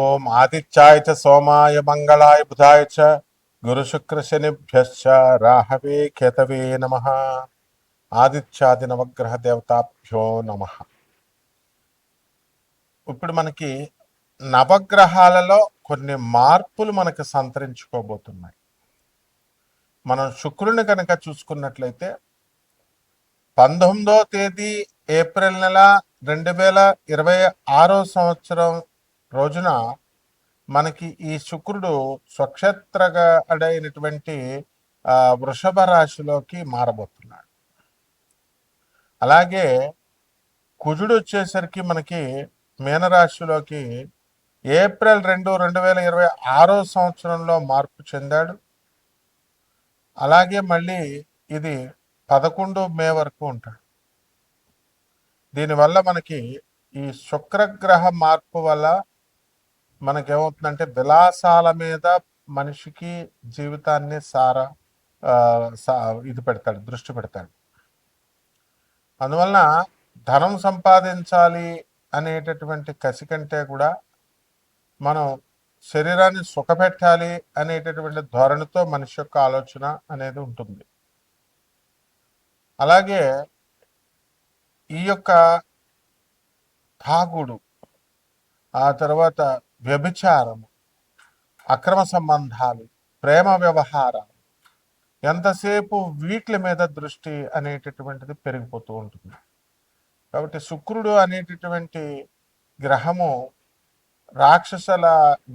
ఓం ఆదిత్యాయ చ సోమాయ మంగళాయ బుధాయ చ గురుశుక్రశనిభ్యశ్చ రాహవే కేతవే నమః. ఆదిత్యాది నవగ్రహ దేవతాభ్యో నమః. ఇప్పుడు మనకి నవగ్రహాలలో కొన్ని మార్పులు మనకు సంతరించుకోబోతున్నాయి. మనం శుక్రుని కనుక చూసుకున్నట్లయితే 19వ తేదీ ఏప్రిల్ నెల 2026 సంవత్సరం రోజున మనకి ఈ శుక్రుడు స్వక్షేత్రగడైనటువంటి వృషభ రాశిలోకి మారబోతున్నాడు. అలాగే కుజుడు వచ్చేసరికి మనకి మీనరాశిలోకి ఏప్రిల్ 2, 2026 సంవత్సరంలో మార్పు చెందాడు. అలాగే మళ్ళీ ఇది 11 మే వరకు ఉంటాడు. దీనివల్ల మనకి ఈ శుక్రగ్రహ మార్పు వల్ల మనకేమవుతుందంటే విలాసాల మీద మనిషికి జీవితాన్ని పెడతాడు, దృష్టి పెడతాడు. అందువలన ధనం సంపాదించాలి అనేటటువంటి కసి కంటే కూడా మనం శరీరాన్ని సుఖపెట్టాలి అనేటటువంటి ధోరణితో మనిషి యొక్క ఆలోచన అనేది ఉంటుంది. అలాగే ఈ యొక్క తాగుడు, ఆ తర్వాత వ్యభిచారము, అక్రమ సంబంధాలు, ప్రేమ వ్యవహారాలు, ఎంతసేపు వీటి మీద దృష్టి అనేటటువంటిది పెరిగిపోతూ ఉంటుంది. కాబట్టి శుక్రుడు అనేటటువంటి గ్రహము రాక్షసుల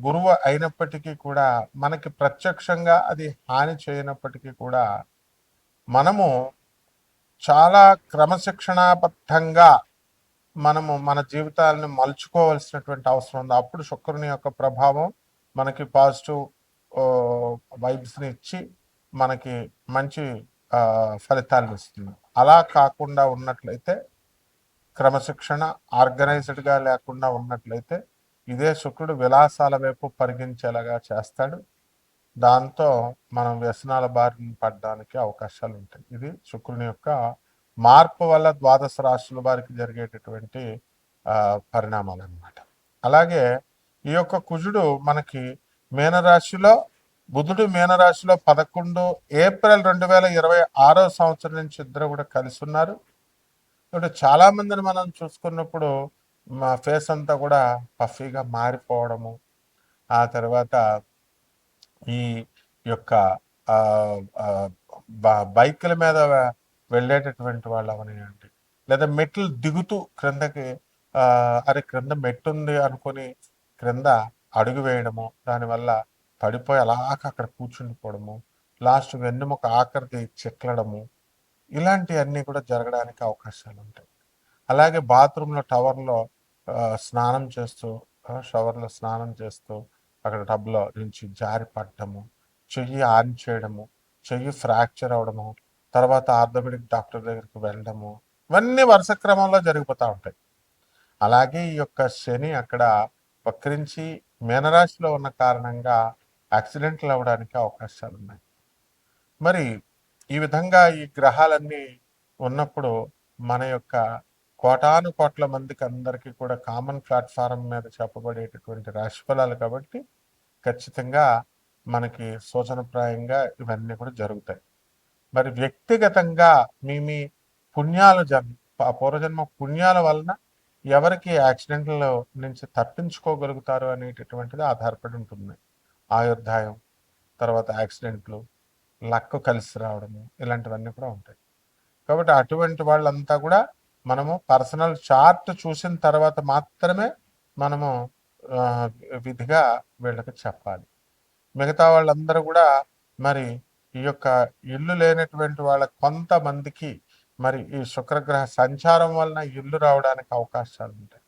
గురువు అయినప్పటికీ కూడా మనకి ప్రత్యక్షంగా అది హాని చేయనప్పటికీ కూడా మనము చాలా క్రమశిక్షణాబద్ధంగా మనము మన జీవితాలను మలుచుకోవాల్సినటువంటి అవసరం ఉంది. అప్పుడు శుక్రుని యొక్క ప్రభావం మనకి పాజిటివ్ వైబ్స్ని ఇచ్చి మనకి మంచి ఫలితాలను ఇస్తుంది. అలా కాకుండా ఉన్నట్లయితే, క్రమశిక్షణ ఆర్గనైజ్డ్గా లేకుండా ఉన్నట్లయితే ఇదే శుక్రుడు విలాసాల వైపు పరిగించేలాగా చేస్తాడు. దాంతో మనం వ్యసనాల బారిన పడడానికి అవకాశాలు ఉంటాయి. ఇది శుక్రుని యొక్క మార్పు వల్ల ద్వాదశ రాశుల వారికి జరిగేటటువంటి పరిణామాలు అన్నమాట. అలాగే ఈ యొక్క కుజుడు మనకి మీనరాశిలో, బుధుడు మీనరాశిలో 11 ఏప్రిల్ 2026 సంవత్సరం నుంచి ఇద్దరు కూడా కలిసి ఉన్నారు. ఇప్పుడు చాలా మందిని మనం చూసుకున్నప్పుడు మా ఫేస్ అంతా కూడా పఫీగా మారిపోవడము, ఆ తర్వాత ఈ యొక్క బైకుల మీద వెళ్ళేటటువంటి వాళ్ళు అవనివ్వండి, లేదా మెట్లు దిగుతూ క్రిందకి అరే క్రింద మెట్టు ఉంది అనుకొని క్రింద అడుగు వేయడము, దానివల్ల పడిపోయి అలాగ అక్కడ కూర్చుండిపోవడము, లాస్ట్ వెన్నెముక ఆఖరిది చిట్లడము, ఇలాంటివన్నీ కూడా జరగడానికి అవకాశాలు ఉంటాయి. అలాగే బాత్రూంలో టవర్లో స్నానం చేస్తూ, షవర్లో స్నానం చేస్తూ అక్కడ టబ్లో నుంచి జారి పడటము, చెయ్యి ఆన్ చేయడము, చెయ్యి ఫ్రాక్చర్ అవడము, తర్వాత ఆర్థోపెడిక్ డాక్టర్ దగ్గరికి వెళ్ళడము, ఇవన్నీ వరుస క్రమంలో జరిగిపోతూ ఉంటాయి. అలాగే ఈ యొక్క శని అక్కడ వక్రించి మీనరాశిలో ఉన్న కారణంగా యాక్సిడెంట్లు అవ్వడానికి అవకాశాలు ఉన్నాయి. మరి ఈ విధంగా ఈ గ్రహాలన్నీ ఉన్నప్పుడు మన యొక్క కోటాను కోట్ల మందికి అందరికీ కూడా కామన్ ప్లాట్ఫారం మీద చెప్పబడేటటువంటి రాశిఫలాలు కాబట్టి ఖచ్చితంగా మనకి సూచనప్రాయంగా ఇవన్నీ కూడా జరుగుతాయి. మరి వ్యక్తిగతంగా మీ పుణ్యాలు పూర్వజన్మ పుణ్యాల వలన ఎవరికి యాక్సిడెంట్ల నుంచి తప్పించుకోగలుగుతారు అనేటటువంటిది ఆధారపడి ఉంటుంది. ఆయుర్దాయం, తర్వాత యాక్సిడెంట్లు, లక్ కలిసి రావడము, ఇలాంటివన్నీ కూడా ఉంటాయి. కాబట్టి అటువంటి వాళ్ళంతా కూడా మనము పర్సనల్ చార్ట్ చూసిన తర్వాత మాత్రమే మనము విధిగా వీళ్ళకి చెప్పాలి. మిగతా వాళ్ళందరూ కూడా మరి ఈ యొక్క ఇల్లు లేనటువంటి వాళ్ళ కొంతమందికి మరి ఈ శుక్రగ్రహ సంచారం వలన ఇల్లు రావడానికి అవకాశాలు ఉంటాయి.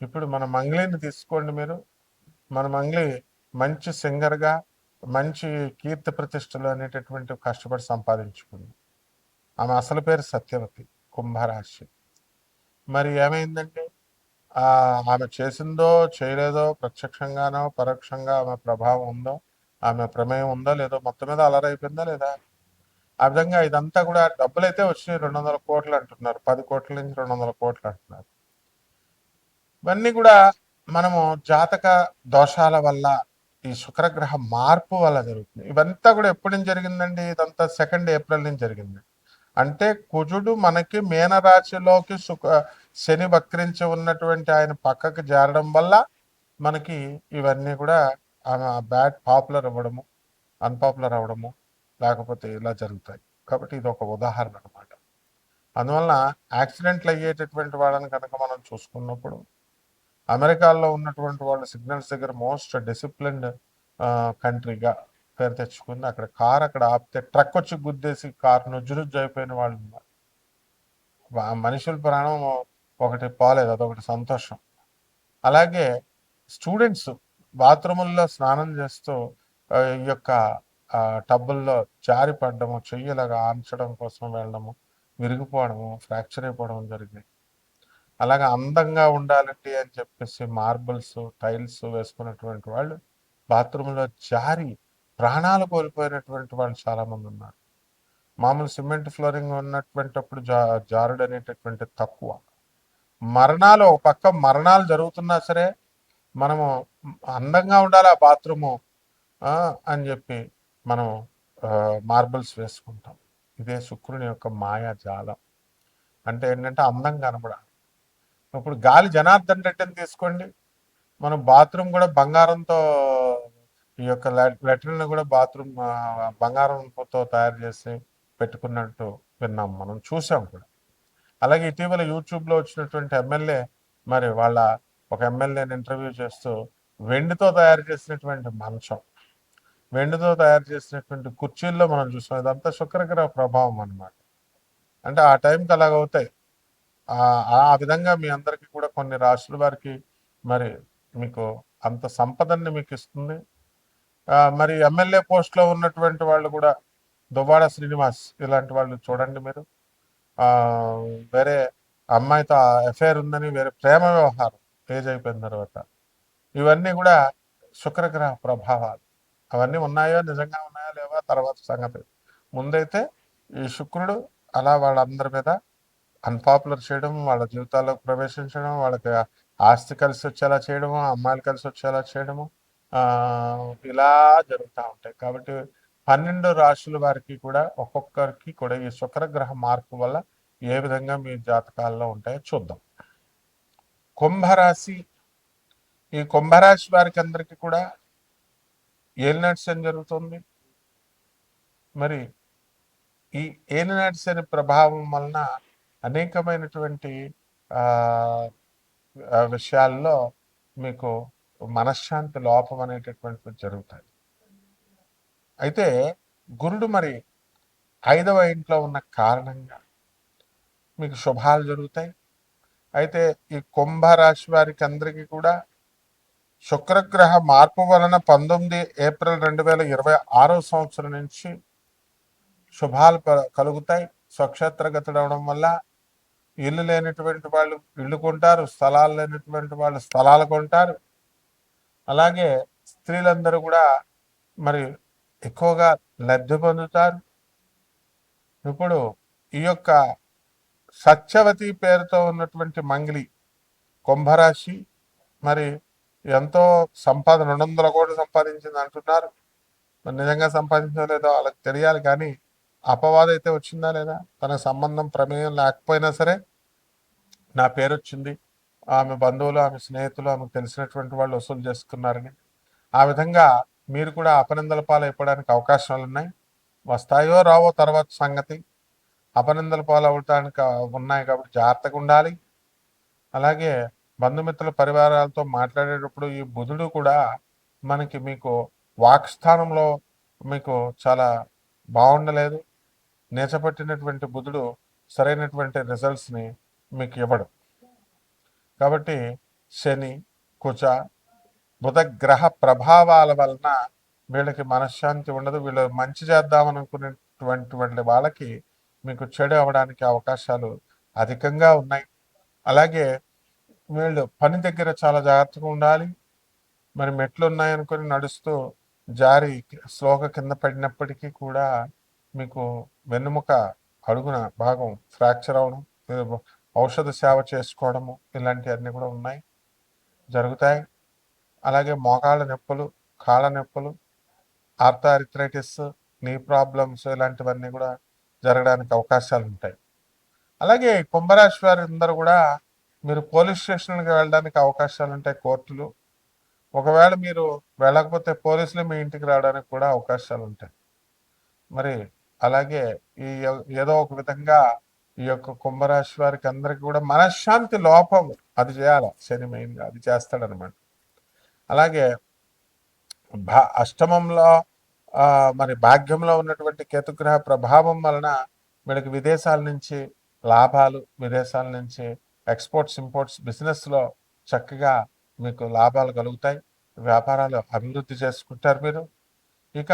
ఇప్పుడు మన మంగ్లీని తీసుకోండి మీరు. మన మంగ్లీ మంచి సింగర్గా, మంచి కీర్తి ప్రతిష్టలు అనేటటువంటి కష్టపడి సంపాదించుకుంది. ఆమె అసలు పేరు సత్యవతి, కుంభరాశి. మరి ఏమైందంటే ఆమె చేసిందో చేయలేదో, ప్రత్యక్షంగానో పరోక్షంగా ఆమె ప్రభావం ఉందో, ఆమె ప్రమేయం ఉందో లేదో, మొత్తం మీద అలరైపోయిందా లేదా? ఆ విధంగా ఇదంతా కూడా డబ్బులైతే వచ్చినాయి, 200 కోట్లు అంటున్నారు, 10 కోట్ల నుంచి 200 కోట్లు అంటున్నారు. ఇవన్నీ కూడా మనము జాతక దోషాల వల్ల ఈ శుక్రగ్రహ మార్పు వల్ల జరుగుతుంది. ఇవంతా కూడా ఎప్పటి నుంచి జరిగిందండి? ఇదంతా 2 ఏప్రిల్ నుంచి జరిగింది. అంటే కుజుడు మనకి మీనరాశిలోకి శని వక్రించి ఉన్నటువంటి ఆయన పక్కకి చేరడం వల్ల మనకి ఇవన్నీ కూడా బ్యాడ్ పాపులర్ అవ్వడము, అన్పాపులర్ అవ్వడము, లేకపోతే ఇలా జరుగుతాయి. కాబట్టి ఇది ఒక ఉదాహరణ అనమాట. అందువలన యాక్సిడెంట్లు అయ్యేటటువంటి వాళ్ళని కనుక మనం చూసుకున్నప్పుడు అమెరికాలో ఉన్నటువంటి వాళ్ళ సిగ్నల్స్ దగ్గర మోస్ట్ డిసిప్లిన్డ్ కంట్రీగా పేరు తెచ్చుకుంది. అక్కడ కార్ అక్కడ ఆపితే ట్రక్ వచ్చి గుద్దేసి కారు నుజ్జునుజ్జు అయిపోయిన వాళ్ళు ఉన్నారు. మనుషుల ప్రాణం ఒకటి పోలేదు, అదొకటి సంతోషం. అలాగే స్టూడెంట్స్ బాత్రూముల్లో స్నానం చేస్తూ ఈ యొక్క టబ్బుల్లో జారి పడ్డము, చెయ్యలాగా ఆంచడం కోసం వెళ్ళడము, విరిగిపోవడము, ఫ్రాక్చర్ అయిపోవడం జరిగింది. అలాగే అందంగా ఉండాలండి అని చెప్పేసి మార్బుల్స్, టైల్స్ వేసుకున్నటువంటి వాళ్ళు బాత్రూంలో జారి ప్రాణాలు కోల్పోయినటువంటి వాళ్ళు చాలామంది ఉన్నారు. మామూలు సిమెంట్ ఫ్లోరింగ్ ఉన్నటువంటిప్పుడు జారుడు అనేటటువంటి తక్కువ. మరణాలు ఒక పక్క మరణాలు జరుగుతున్నా సరే మనము అందంగా ఉండాలి ఆ బాత్రూము అని చెప్పి మనం మార్బుల్స్ వేసుకుంటాం. ఇదే శుక్రుని యొక్క మాయాజాలం. అంటే ఏంటంటే అందం కనబడాలి. ఇప్పుడు గాలి జనార్దన్ రెడ్డిని తీసుకోండి, మనం బాత్రూమ్ కూడా బంగారంతో ఈ యొక్క లెటర్ని కూడా బాత్రూమ్ బంగారంతో తయారు చేసి పెట్టుకున్నట్టు విన్నాం, మనం చూసాం కూడా. అలాగే ఇటీవల యూట్యూబ్లో వచ్చినటువంటి ఎమ్మెల్యే, మరి వాళ్ళ ఒక ఎమ్మెల్యేని ఇంటర్వ్యూ చేస్తూ వెండితో తయారు చేసినటువంటి మంచం, వెండితో తయారు చేసినటువంటి కుర్చీల్లో మనం చూసాం. ఇదంతా శుక్రగ్రహ ప్రభావం అనమాట. అంటే ఆ టైంకి అలాగవుతాయి. ఆ విధంగా మీ అందరికీ కూడా కొన్ని రాశుల వారికి మరి మీకు అంత సంపదన్ని మీకు ఇస్తుంది. మరి ఎమ్మెల్యే పోస్ట్లో ఉన్నటువంటి వాళ్ళు కూడా దువ్వాడ శ్రీనివాస్ ఇలాంటి వాళ్ళు చూడండి మీరు, వేరే అమ్మాయితో ఎఫైర్ ఉందని వేరే ప్రేమ వ్యవహారం ఏజ్ అయిపోయిన తర్వాత, ఇవన్నీ కూడా శుక్రగ్రహ ప్రభావాలు. అవన్నీ ఉన్నాయో నిజంగా ఉన్నాయో లేవో తర్వాత సంగతి. ముందైతే ఈ శుక్రుడు అలా వాళ్ళందరి మీద అన్పాపులర్ చేయడం, వాళ్ళ జీవితాల్లోకి ప్రవేశించడం, వాళ్ళకి ఆస్తి కలిసి వచ్చేలా చేయడము, అమ్మాయిలు కలిసి వచ్చేలా చేయడము, ఇలా జరుగుతూ ఉంటాయి. కాబట్టి 12 రాశుల వారికి కూడా ఒక్కొక్కరికి కూడా ఈ శుక్రగ్రహ మార్పు వల్ల ఏ విధంగా మీ జాతకాల్లో ఉంటాయో చూద్దాం. కుంభరాశి, ఈ కుంభరాశి వారికి అందరికీ కూడా ఏలినాటి శని జరుగుతుంది. మరి ఈ ఏలినాటి శని ప్రభావం వలన అనేకమైనటువంటి విషయాల్లో మీకు మనశ్శాంతి లోపం అనేటటువంటివి జరుగుతాయి. అయితే గురుడు మరి 5వ ఇంట్లో ఉన్న కారణంగా మీకు శుభాలు జరుగుతాయి. అయితే ఈ కుంభరాశి వారికి అందరికీ కూడా శుక్రగ్రహ మార్పు వలన 19 ఏప్రిల్ 2026 సంవత్సరం నుంచి శుభాలు కలుగుతాయి. స్వక్షేత్రగతుడవడం వల్ల ఇల్లు లేనటువంటి వాళ్ళు ఇల్లు కొంటారు, స్థలాలు లేనటువంటి వాళ్ళు స్థలాలు కొంటారు. అలాగే స్త్రీలందరూ కూడా మరి ఎక్కువగా లబ్ధి పొందుతారు. ఇప్పుడు ఈ యొక్క సత్యవతి పేరుతో ఉన్నటువంటి మంగిలి కుంభరాశి మరి ఎంతో సంపాదన 200 కోట్లు సంపాదించింది అంటున్నారు. మరి నిజంగా సంపాదించలేదో వాళ్ళకి తెలియాలి. కానీ అపవాదం అయితే వచ్చిందా లేదా, తనకు సంబంధం ప్రమేయం లేకపోయినా సరే నా పేరు వచ్చింది, ఆమె బంధువులు, ఆమె స్నేహితులు, ఆమెకు తెలిసినటువంటి వాళ్ళు వసూలు చేసుకున్నారని, ఆ విధంగా మీరు కూడా అపనిందల పాలు అయిపోవడానికి అవకాశాలు ఉన్నాయి. వస్తాయో రావో తర్వాత సంగతి. అపనిందల పాలు అవడానికి ఉన్నాయి కాబట్టి జాగ్రత్తగా ఉండాలి. అలాగే బంధుమిత్రుల పరివారాలతో మాట్లాడేటప్పుడు ఈ బుధుడు కూడా మనకి మీకు వాక్స్థానంలో మీకు చాలా బాగుండలేదు. నేచపట్టినటువంటి బుధుడు సరైనటువంటి రిజల్ట్స్ని మీకు ఇవ్వడు. కాబట్టి శని, కుజ, బుధ గ్రహ ప్రభావాల వలన వీళ్ళకి మనశ్శాంతి ఉండదు. వీళ్ళు మంచి చేద్దామనుకునేటువంటి వాళ్ళకి మీకు చెడు అవ్వడానికి అవకాశాలు అధికంగా ఉన్నాయి. అలాగే వీళ్ళు పని దగ్గర చాలా జాగ్రత్తగా ఉండాలి. మరి మెట్లు ఉన్నాయనుకొని నడుస్తూ జారి స్లోగా కింద పడినప్పటికీ కూడా మీకు వెన్నుముక అడుగున భాగం ఫ్రాక్చర్ అవడం, ఔషధ సేవ చేసుకోవడము, ఇలాంటివన్నీ కూడా ఉన్నాయి. జరుగుతాయి. అలాగే మోకాళ్ళ నొప్పులు, కాళ్ళ నొప్పులు, ఆర్థరైటిస్, నీ ప్రాబ్లమ్స్ ఇలాంటివన్నీ కూడా జరగడానికి అవకాశాలు ఉంటాయి. అలాగే కుంభరాశి వారి అందరూ కూడా మీరు పోలీస్ స్టేషన్కి వెళ్ళడానికి అవకాశాలు ఉంటాయి, కోర్టులు. ఒకవేళ మీరు వెళ్ళకపోతే పోలీసులు మీ ఇంటికి రావడానికి కూడా అవకాశాలు ఉంటాయి. మరి అలాగే ఈ ఏదో ఒక విధంగా ఈ యొక్క కుంభరాశి వారికి అందరికి కూడా మనశ్శాంతి లోపం అది చేయాలి శని, మెయిన్గా అది చేస్తాడనమాట. అలాగే అష్టమంలో మరి భాగ్యంలో ఉన్నటువంటి కేతుగ్రహ ప్రభావం వలన వీళ్ళకి విదేశాల నుంచి లాభాలు, విదేశాల నుంచి ఎక్స్పోర్ట్స్, ఇంపోర్ట్స్, బిజినెస్లో చక్కగా మీకు లాభాలు కలుగుతాయి. వ్యాపారాలు అభివృద్ధి చేసుకుంటారు మీరు. ఇక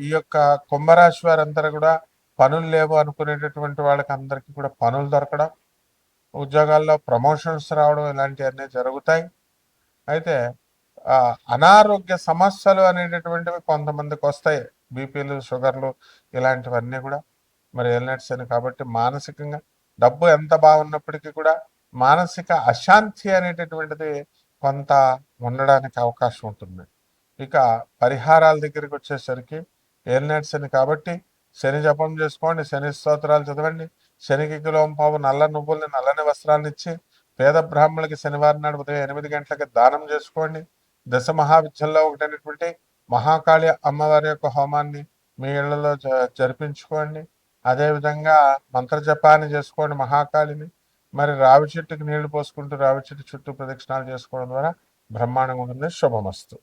ఈ యొక్క కుంభరాశి వారందరూ కూడా పనులు లేవు అనుకునేటటువంటి వాళ్ళకి అందరికీ కూడా పనులు దొరకడం, ఉద్యోగాల్లో ప్రమోషన్స్ రావడం ఇలాంటివన్నీ జరుగుతాయి. అయితే అనారోగ్య సమస్యలు అనేటటువంటివి కొంతమందికి వస్తాయి, బీపీలు, షుగర్లు ఇలాంటివన్నీ కూడా మరి ఎల్నెట్స్ అని. కాబట్టి మానసికంగా డబ్బు ఎంత బాగున్నప్పటికీ కూడా మానసిక అశాంతి అనేటటువంటిది కొంత ఉండడానికి అవకాశం ఉంటుంది. ఇక పరిహారాల దగ్గరికి వచ్చేసరికి ఎల్నెట్స్ అని కాబట్టి శని జపం చేసుకోండి, శని స్తోత్రాలు చదవండి, శనికి కిలోంపావు నల్ల నువ్వుల్ని, నల్లని వస్త్రాలను ఇచ్చి పేద బ్రాహ్మణులకి శనివారం నాడు ఉదయం 8 గంటలకి దానం చేసుకోండి. దశ మహావిద్యల్లో ఒకటైనటువంటి మహాకాళి అమ్మవారి యొక్క హోమాన్ని మీ ఇళ్లలో జరిపించుకోండి. అదేవిధంగా మంత్రజపాన్ని చేసుకోండి మహాకాళిని. మరి రావి చెట్టుకి నీళ్లు పోసుకుంటూ రావి చెట్టు చుట్టూ ప్రదక్షిణాలు చేసుకోవడం ద్వారా బ్రహ్మాండంగా ఉంటుంది. శుభమస్తు.